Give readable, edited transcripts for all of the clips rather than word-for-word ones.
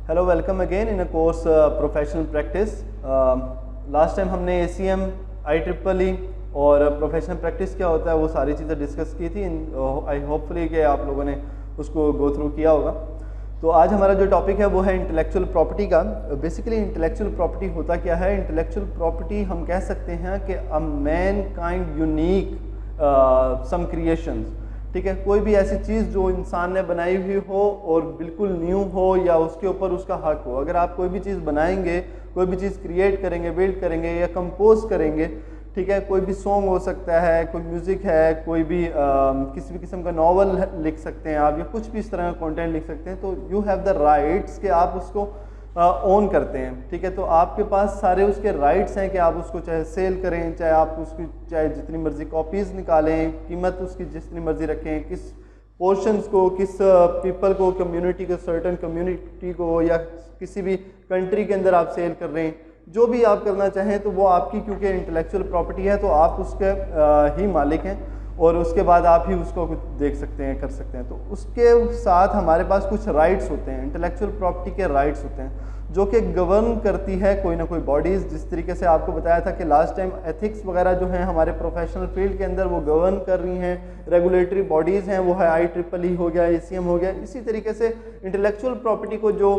Hello, welcome again in a course professional practice. Last time हमने ACM, IEEE और professional practice क्या होता है वो सारी चीज़ें डिस्कस की थी। आई होपफुली कि आप लोगों ने उसको गो थ्रू किया होगा। तो आज हमारा जो टॉपिक है वो है इंटेलेक्चुअल प्रॉपर्टी का। बेसिकली इंटेलेक्चुअल प्रॉपर्टी होता क्या है? इंटेलेक्चुअल प्रॉपर्टी हम कह सकते हैं कि a mankind unique some creations, ठीक है। कोई भी ऐसी चीज़ जो इंसान ने बनाई हुई हो और बिल्कुल न्यू हो या उसके ऊपर उसका हक हो। अगर आप कोई भी चीज़ बनाएंगे, कोई भी चीज़ क्रिएट करेंगे, बिल्ड करेंगे या कंपोज करेंगे, ठीक है, कोई भी सॉन्ग हो सकता है, कोई म्यूज़िक है, कोई भी किसी भी किस्म का नॉवल लिख सकते हैं आप, या कुछ भी इस तरह का कंटेंट लिख सकते हैं, तो यू हैव द राइट्स कि आप उसको ओन करते हैं, ठीक है। तो आपके पास सारे उसके राइट्स हैं कि आप उसको चाहे सेल करें, चाहे आप उसकी चाहे जितनी मर्जी कॉपीज़ निकालें, कीमत उसकी जितनी मर्जी रखें, किस पोर्शंस को, किस पीपल को, कम्युनिटी को, सर्टन कम्युनिटी को, या किसी भी कंट्री के अंदर आप सेल कर रहे हैं, जो भी आप करना चाहें तो वो आपकी, क्योंकि इंटेलेक्चुअल प्रॉपर्टी है तो आप उसके ही मालिक हैं और उसके बाद आप ही उसको कुछ देख सकते हैं, कर सकते हैं। तो उसके साथ हमारे पास कुछ राइट्स होते हैं, इंटेलेक्चुअल प्रॉपर्टी के राइट्स होते हैं जो कि गवर्न करती है कोई ना कोई बॉडीज़। जिस तरीके से आपको बताया था कि लास्ट टाइम एथिक्स वगैरह जो हैं हमारे प्रोफेशनल फील्ड के अंदर वो गवर्न कर रही हैं, रेगुलेटरी बॉडीज़ हैं, वो है IEEE हो गया, ACM हो गया। इसी तरीके से इंटेलेक्चुअल प्रॉपर्टी को जो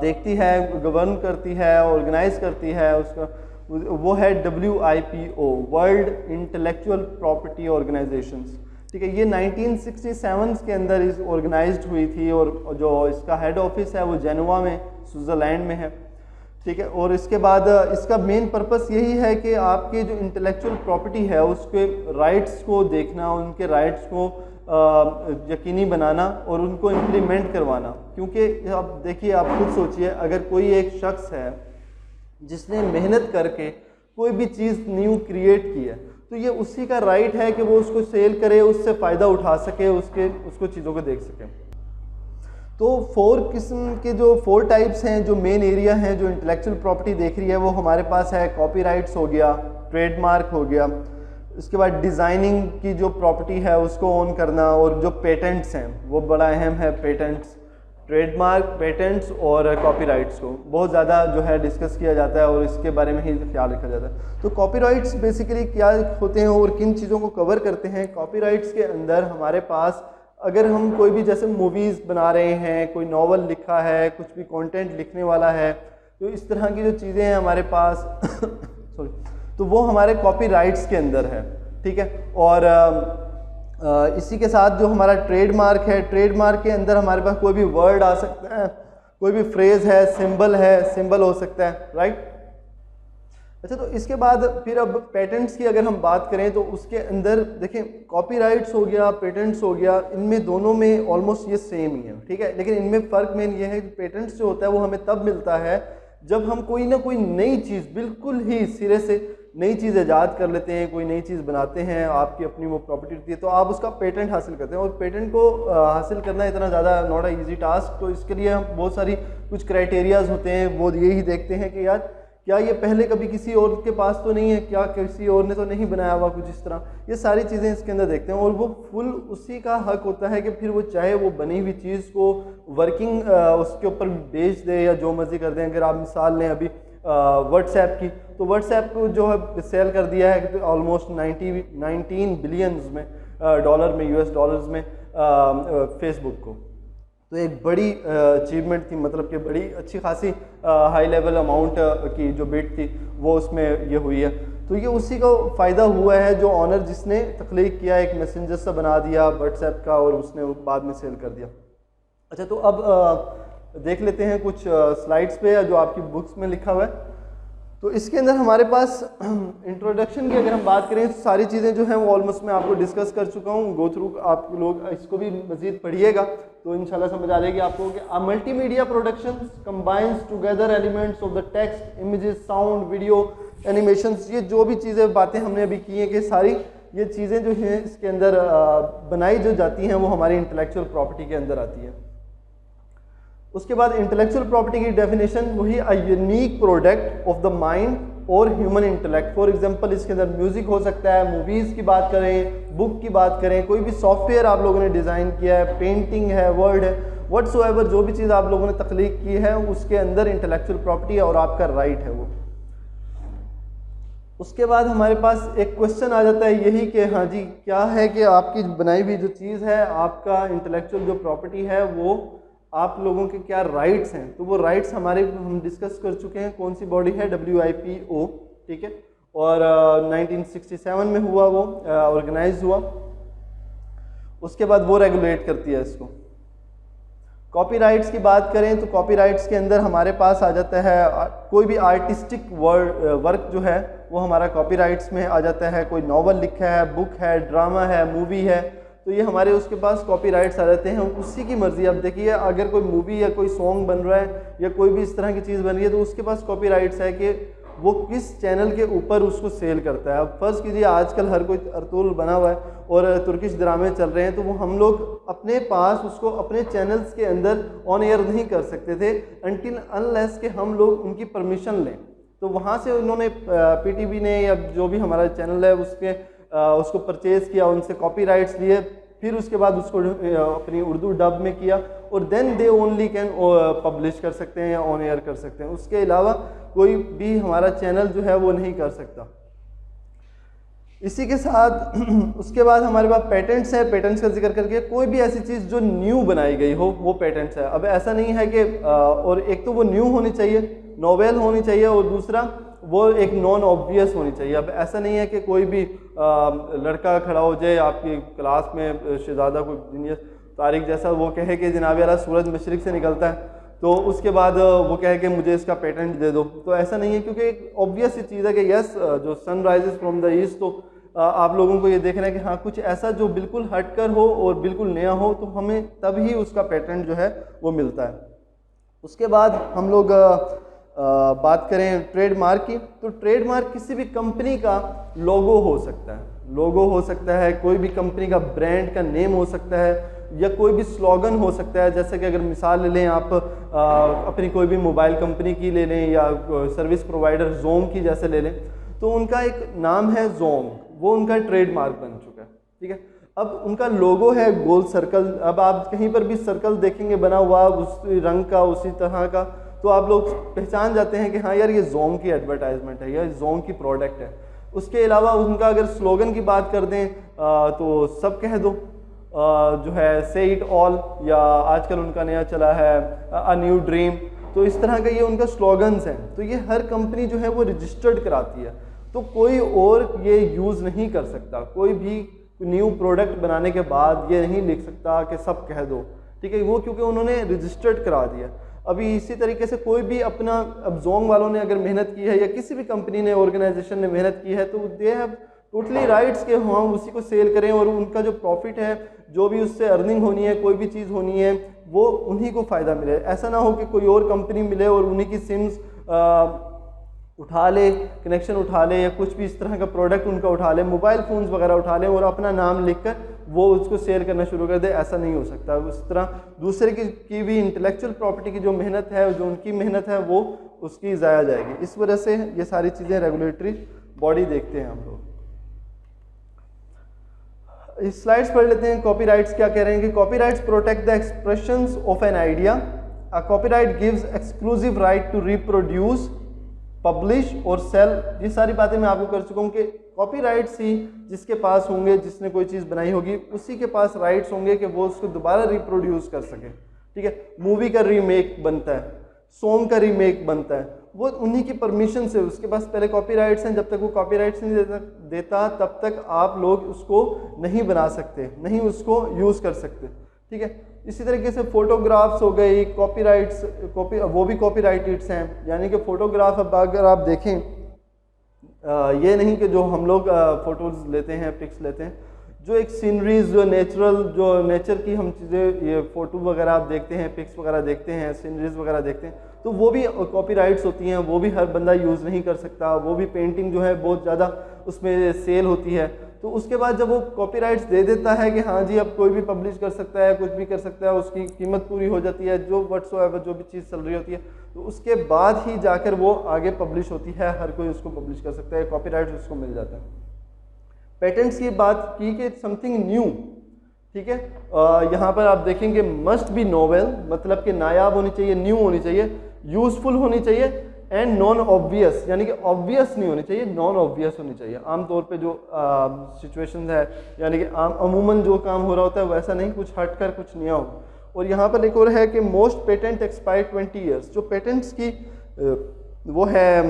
देखती है, गवर्न करती है, ऑर्गेनाइज करती है, उसका वो है WIPO, world intellectual property organisations, ठीक है। ये 1967 के अंदर इस ऑर्गेनाइज्ड हुई थी और जो इसका हेड ऑफिस है वो जेनेवा में, स्विट्ज़रलैंड में है, ठीक है। और इसके बाद इसका मेन पर्पस यही है कि आपके जो इंटेलेक्चुअल प्रॉपर्टी है उसके राइट्स को देखना, उनके राइट्स को यकीनी बनाना और उनको इम्प्लीमेंट करवाना। क्योंकि अब देखिए, आप खुद सोचिए, अगर कोई एक शख्स है जिसने मेहनत करके कोई भी चीज़ न्यू क्रिएट की है, तो ये उसी का राइट है कि वो उसको सेल करे, उससे फ़ायदा उठा सके, उसको चीज़ों को देख सके। तो 4 किस्म के जो 4 टाइप्स हैं, जो मेन एरिया हैं जो इंटेलेक्चुअल प्रॉपर्टी देख रही है, वो हमारे पास है कॉपीराइट्स हो गया, ट्रेडमार्क हो गया, उसके बाद डिज़ाइनिंग की जो प्रॉपर्टी है उसको ओन करना, और जो पेटेंट्स हैं वो बड़ा अहम है। पेटेंट्स, ट्रेडमार्क, पेटेंट्स और कॉपीराइट्स को बहुत ज़्यादा जो है डिस्कस किया जाता है और इसके बारे में ही ख्याल रखा जाता है। तो कॉपीराइट्स बेसिकली क्या होते हैं और किन चीज़ों को कवर करते हैं? कॉपीराइट्स के अंदर हमारे पास, अगर हम कोई भी जैसे मूवीज़ बना रहे हैं, कोई नॉवल लिखा है, कुछ भी कंटेंट लिखने वाला है, तो इस तरह की जो चीज़ें हैं हमारे पास सॉरी, तो वो हमारे कॉपीराइट्स के अंदर है, ठीक है। और इसी के साथ जो हमारा ट्रेडमार्क है, ट्रेडमार्क के अंदर हमारे पास कोई भी वर्ड आ सकता है, कोई भी फ्रेज़ है, सिंबल हो सकता है, राइट। अच्छा, तो इसके बाद फिर अब पेटेंट्स की अगर हम बात करें तो उसके अंदर देखें, कॉपीराइट्स हो गया, पेटेंट्स हो गया, इनमें दोनों में ऑलमोस्ट ये सेम ही है, ठीक है। लेकिन इनमें फ़र्क मेन ये है कि पेटेंट्स जो होता है वो हमें तब मिलता है जब हम कोई ना कोई नई चीज़, बिल्कुल ही सिरे से नई चीज़ ईजाद कर लेते हैं, कोई नई चीज़ बनाते हैं, आपकी अपनी वो प्रॉपर्टी होती है, तो आप उसका पेटेंट हासिल करते हैं। और पेटेंट को हासिल करना इतना ज़्यादा नॉट अ ईजी टास्क, तो इसके लिए हम बहुत सारी कुछ क्राइटेरियाज होते हैं, वो यही देखते हैं कि यार क्या ये पहले कभी किसी और के पास तो नहीं है, क्या किसी और ने तो नहीं बनाया हुआ कुछ इस तरह, ये सारी चीज़ें इसके अंदर देखते हैं। और वो फुल उसी का हक होता है कि फिर वो चाहे वो बनी हुई चीज़ को वर्किंग उसके ऊपर बेच दे या जो मर्जी कर दें। अगर आप मिसाल लें अभी व्हाट्सएप की, तो व्हाट्सएप को जो है सेल कर दिया है ऑलमोस्ट 19 बिलियंस में डॉलर में, US डॉलर्स में, फेसबुक को। तो एक बड़ी अचीवमेंट थी, मतलब कि बड़ी अच्छी खासी हाई लेवल अमाउंट की जो बिड थी वो उसमें ये हुई है। तो ये उसी को फ़ायदा हुआ है जो ऑनर जिसने तख्लीक किया, एक मैसेंजर सा बना दिया व्हाट्सएप का और उसने बाद में सेल कर दिया। अच्छा, तो अब देख लेते हैं कुछ स्लाइड्स पे जो आपकी बुक्स में लिखा हुआ है। तो इसके अंदर हमारे पास इंट्रोडक्शन की अगर हम बात करें तो सारी चीज़ें जो हैं वो ऑलमोस्ट मैं आपको डिस्कस कर चुका हूँ। गो थ्रू आप लोग इसको भी मज़ीद पढ़िएगा तो इंशाल्लाह समझ आ जाएगी आपको कि multimedia productions combines together elements of the text, images, sound, video, animations, ये जो भी चीज़ें बातें हमने अभी की हैं कि सारी ये चीज़ें जो हैं इसके अंदर बनाई जो जाती हैं वो हमारी इंटेलेक्चुअल प्रॉपर्टी के अंदर आती है। उसके बाद इंटेलेक्चुअल प्रॉपर्टी की डेफिनेशन वही a unique product of the mind और ह्यूमन इंटेलेक्ट। फॉर एग्जांपल इसके अंदर म्यूजिक हो सकता है, मूवीज़ की बात करें, बुक की बात करें, कोई भी सॉफ्टवेयर आप लोगों ने डिज़ाइन किया है, पेंटिंग है, वर्ड है, व्हाटसोएवर जो भी चीज़ आप लोगों ने तख्लीक की है उसके अंदर इंटेलेक्चुअल प्रॉपर्टी है और आपका राइट है वो। उसके बाद हमारे पास एक क्वेश्चन आ जाता है यही कि हाँ जी क्या है कि आपकी बनाई हुई जो चीज़ है, आपका इंटेलेक्चुअल जो प्रॉपर्टी है वो आप लोगों के क्या राइट्स हैं। तो वो राइट्स हमारे हम डिस्कस कर चुके हैं, कौन सी बॉडी है, WIPO, ठीक है, और 1967 में हुआ वो, ऑर्गेनाइज हुआ। उसके बाद वो रेगुलेट करती है इसको। कॉपीराइट्स की बात करें तो कॉपीराइट्स के अंदर हमारे पास आ जाता है कोई भी आर्टिस्टिक वर्क जो है वो हमारा कॉपीराइट्स में आ जाता है। कोई नॉवल लिखा है, बुक है, ड्रामा है, मूवी है, तो ये हमारे उसके पास कॉपीराइट्स आ जाते हैं। उसी की मर्जी, अब देखिए अगर कोई मूवी या कोई सॉन्ग बन रहा है या कोई भी इस तरह की चीज़ बन रही है तो उसके पास कॉपीराइट्स है कि वो किस चैनल के ऊपर उसको सेल करता है। अब फर्ज़ कीजिए आजकल हर कोई अर्तुल बना हुआ है और तुर्किश ड्रामे चल रहे हैं, तो वो हम लोग अपने पास उसको अपने चैनल्स के अंदर ऑन एयर नहीं कर सकते थे अनटिल अनलेस के हम लोग उनकी परमिशन लें। तो वहाँ से उन्होंने PTV ने या जो भी हमारा चैनल है उसको परचेज़ किया, उनसे कॉपीराइट्स लिए, फिर उसके बाद उसको अपनी उर्दू डब में किया और then they only can publish कर सकते हैं या ऑन एयर कर सकते हैं। उसके अलावा कोई भी हमारा चैनल जो है वो नहीं कर सकता। इसी के साथ उसके बाद हमारे पास पेटेंट्स है। पेटेंट्स का जिक्र करके कोई भी ऐसी चीज़ जो न्यू बनाई गई हो वो पेटेंट्स है। अब ऐसा नहीं है कि और एक तो वो न्यू होनी चाहिए, नोवेल होनी चाहिए, और दूसरा वो एक नॉन ऑब्वियस होनी चाहिए। अब ऐसा नहीं है कि कोई भी लड़का खड़ा हो जाए आपकी क्लास में, शहजादा कोई जीनियस तारिक जैसा, वो कहे कि जनाब यार सूरज मशरिक से निकलता है, तो उसके बाद वो कहे कि मुझे इसका पेटेंट दे दो। तो ऐसा नहीं है, क्योंकि एक ऑब्वियस सी चीज़ है कि यस जो sun rises from the east, तो आप लोगों को ये देखना है कि हाँ कुछ ऐसा जो बिल्कुल हटकर हो और बिल्कुल नया हो, तो हमें तभी उसका पेटेंट जो है वो मिलता है। उसके बाद हम लोग बात करें ट्रेडमार्क की, तो ट्रेडमार्क किसी भी कंपनी का लोगो हो सकता है, लोगो हो सकता है, कोई भी कंपनी का ब्रांड का नेम हो सकता है, या कोई भी स्लोगन हो सकता है। जैसे कि अगर मिसाल ले लें आप अपनी कोई भी मोबाइल कंपनी की ले लें या सर्विस प्रोवाइडर जोम की जैसे ले लें, तो उनका एक नाम है जोम, वो उनका ट्रेडमार्क बन चुका है, ठीक है। अब उनका लोगो है गोल सर्कल। अब आप कहीं पर भी सर्कल देखेंगे बना हुआ उस रंग का, उसी तरह का, तो आप लोग पहचान जाते हैं कि हाँ यार ये जोम की एडवर्टाइजमेंट है या जोम की प्रोडक्ट है। उसके अलावा उनका अगर स्लोगन की बात कर दें तो सब कह दो जो है से इट ऑल, या आजकल उनका नया चला है अ न्यू ड्रीम। तो इस तरह का ये उनका स्लोगन्स हैं। तो ये हर कंपनी जो है वो रजिस्टर्ड कराती है, तो कोई और ये यूज़ नहीं कर सकता। कोई भी न्यू प्रोडक्ट बनाने के बाद ये नहीं लिख सकता कि सब कह दो, ठीक है, वो क्योंकि उन्होंने रजिस्टर्ड करा दिया। अभी इसी तरीके से कोई भी अपना, अब जोंग वालों ने अगर मेहनत की है या किसी भी कंपनी ने, ऑर्गेनाइजेशन ने मेहनत की है, तो दे हैव टोटली राइट्स के हम उसी को सेल करें और उनका जो प्रॉफिट है, जो भी उससे अर्निंग होनी है, कोई भी चीज़ होनी है, वो उन्हीं को फ़ायदा मिले। ऐसा ना हो कि कोई और कंपनी मिले और उन्हीं की सिम्स उठा ले, कनेक्शन उठा ले, या कुछ भी इस तरह का प्रोडक्ट उनका उठा ले, मोबाइल फ़ोन्स वगैरह उठा लें और अपना नाम लिखकर वो उसको सेल करना शुरू कर दे। ऐसा नहीं हो सकता। उस तरह दूसरे की भी इंटेलेक्चुअल प्रॉपर्टी की जो मेहनत है, जो उनकी मेहनत है, वो उसकी ज़ाया जाएगी। इस वजह से ये सारी चीज़ें रेगुलेटरी बॉडी देखते हैं हम लोग। इस स्लाइड्स पढ़ लेते हैं। कॉपीराइट्स क्या कह रहे हैं कि copyrights protect the expressions of an idea. A copyright gives exclusive right to reproduce, publish और सेल। ये सारी बातें मैं आपको कर चुका हूँ कि कॉपीराइट्स ही जिसके पास होंगे, जिसने कोई चीज़ बनाई होगी, उसी के पास राइट्स होंगे कि वो उसको दोबारा रिप्रोड्यूस कर सके, ठीक है। मूवी का रीमेक बनता है, सॉन्ग का रीमेक बनता है, वो उन्हीं की परमिशन से, उसके पास पहले कॉपीराइट्स हैं। जब तक वो कॉपीराइट्स नहीं देता तब तक आप लोग उसको नहीं बना सकते, नहीं उसको यूज़ कर सकते, ठीक है। इसी तरीके से फ़ोटोग्राफ्स हो गई, कॉपीराइट्स, वो भी कॉपीराइटेड्स हैं। यानी कि फ़ोटोग्राफ अब अगर आप देखें, ये नहीं कि जो हम लोग फ़ोटोज़ लेते हैं, पिक्स लेते हैं, जो एक सीनरीज, जो नेचुरल, जो नेचर की हम चीज़ें, ये फ़ोटो वगैरह आप देखते हैं, पिक्स वगैरह देखते हैं, सीनरीज वगैरह देखते हैं, तो वो भी कॉपीराइट्स होती हैं। वो भी हर बंदा यूज़ नहीं कर सकता। वो भी पेंटिंग जो है बहुत ज़्यादा उसमें सेल होती है। तो उसके बाद जब वो कॉपीराइट्स दे देता है कि हाँ जी अब कोई भी पब्लिश कर सकता है, कुछ भी कर सकता है, उसकी कीमत पूरी हो जाती है, जो व्हाट्सएवर जो भी चीज़ चल रही होती है, तो उसके बाद ही जाकर वो आगे पब्लिश होती है। हर कोई उसको पब्लिश कर सकता है, कॉपीराइट्स उसको मिल जाता है। पेटेंट्स की बात की कि समथिंग न्यू, ठीक है। यहाँ पर आप देखेंगे मस्ट बी नोवेल, मतलब कि नायाब होनी चाहिए, न्यू होनी चाहिए, यूजफुल होनी चाहिए, एंड नॉन ऑब्वियस, यानी कि ऑब्वियस नहीं होनी चाहिए, नॉन ऑब्वियस होनी चाहिए। आमतौर पे जो सिचुएशंस है, यानी कि अमूमन जो काम हो रहा होता है वैसा नहीं, कुछ हटकर, कुछ नया हो। और यहाँ पर एक और है कि मोस्ट पेटेंट एक्सपायर 20 ईयर्स। जो पेटेंट्स की वो है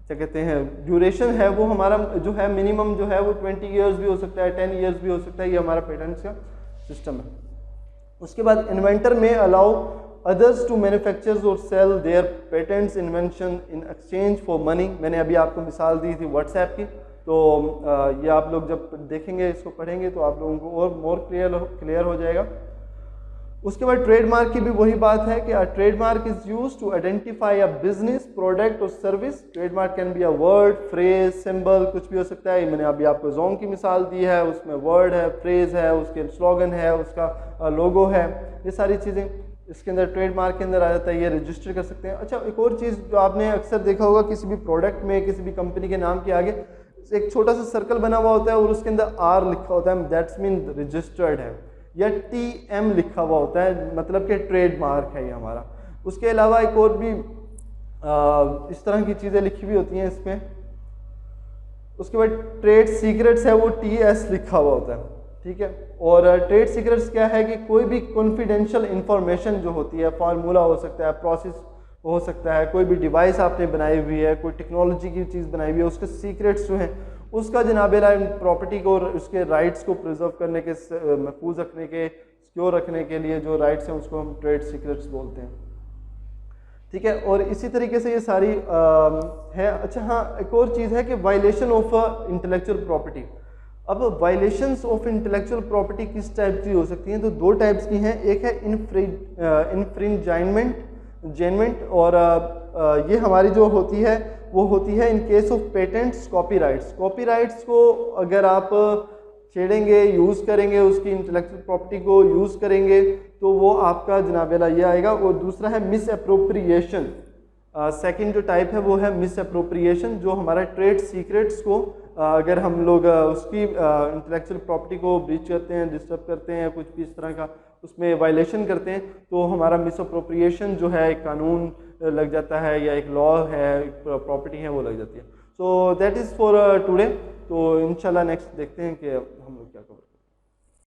क्या कहते हैं ड्यूरेशन है, वो हमारा जो है मिनिमम जो है वो 20 ईयर्स भी हो सकता है, 10 ईयर्स भी हो सकता है। ये हमारा पेटेंट्स का सिस्टम है। उसके बाद इन्वेंटर में अलाउ अदर्स टू मैन्युफैक्चर और sell their patents invention in exchange for money. मैंने अभी आपको मिसाल दी थी व्हाट्सएप की, तो ये आप लोग जब देखेंगे, इसको पढ़ेंगे तो आप लोगों को और मोर क्लियर हो जाएगा। उसके बाद ट्रेडमार्क की भी वही बात है कि trademark is used to identify a business, product और service. Trademark can be a word, phrase, symbol, कुछ भी हो सकता है। मैंने अभी आपको जोंग की मिसाल दी है, उसमें वर्ड है, फ्रेज है, उसके स्लोगन है, उसका लोगो है, ये सारी चीज़ें इसके अंदर ट्रेडमार्क के अंदर आ जाता है। ये रजिस्टर कर सकते हैं। अच्छा, एक और चीज़ जो आपने अक्सर देखा होगा, किसी भी प्रोडक्ट में, किसी भी कंपनी के नाम के आगे एक छोटा सा सर्कल बना हुआ होता है और उसके अंदर आर लिखा होता है, दैट्स मीन रजिस्टर्ड है, या TM लिखा हुआ होता है, मतलब कि ट्रेडमार्क है ये हमारा। उसके अलावा एक और भी इस तरह की चीज़ें लिखी हुई होती हैं इसमें। उसके बाद ट्रेड सीक्रेट्स है, वो TS लिखा हुआ होता है, ठीक है। और ट्रेड सीक्रेट्स क्या है कि कोई भी कॉन्फिडेंशियल इंफॉर्मेशन जो होती है, फार्मूला हो सकता है, प्रोसेस हो सकता है, कोई भी डिवाइस आपने बनाई हुई है, कोई टेक्नोलॉजी की चीज़ बनाई हुई है, उसके सीक्रेट्स जो हैं उसका जनाबेला प्रॉपर्टी को, उसके राइट्स को प्रिजर्व करने के, महफूज रखने के, सिक्योर रखने के लिए जो राइट्स हैं उसको हम ट्रेड सीक्रेट्स बोलते हैं, ठीक है। और इसी तरीके से ये सारी है। अच्छा हाँ, एक और चीज़ है कि वायलेशन ऑफ इंटेलेक्चुअल प्रॉपर्टी। अब वायलेशंस ऑफ इंटेलेक्चुअल प्रॉपर्टी किस टाइप की हो सकती हैं? तो दो टाइप्स की हैं। एक है इन्फ्रिंजमेंट, और ये हमारी जो होती है वो होती है in case of patents, copyrights. Copyrights को अगर आप छेड़ेंगे, यूज़ करेंगे, उसकी इंटेलेक्चुअल प्रॉपर्टी को यूज़ करेंगे तो वो आपका जनाबेला ये आएगा। और दूसरा है मिस अप्रोप्रिएशन। सेकेंड जो टाइप है वो है मिस अप्रोप्रिएशन, जो हमारा ट्रेड सीक्रेट्स को अगर हम लोग उसकी इंटेलेक्चुअल प्रॉपर्टी को ब्रीच करते हैं, डिस्टर्ब करते हैं, कुछ भी इस तरह का उसमें वायलेशन करते हैं, तो हमारा मिस अप्रोप्रिएशन जो है एक कानून लग जाता है, या एक लॉ है, एक प्रॉपर्टी है, वो लग जाती है। So that is for today. तो इंशाल्लाह नेक्स्ट देखते हैं कि हम लोग क्या करें।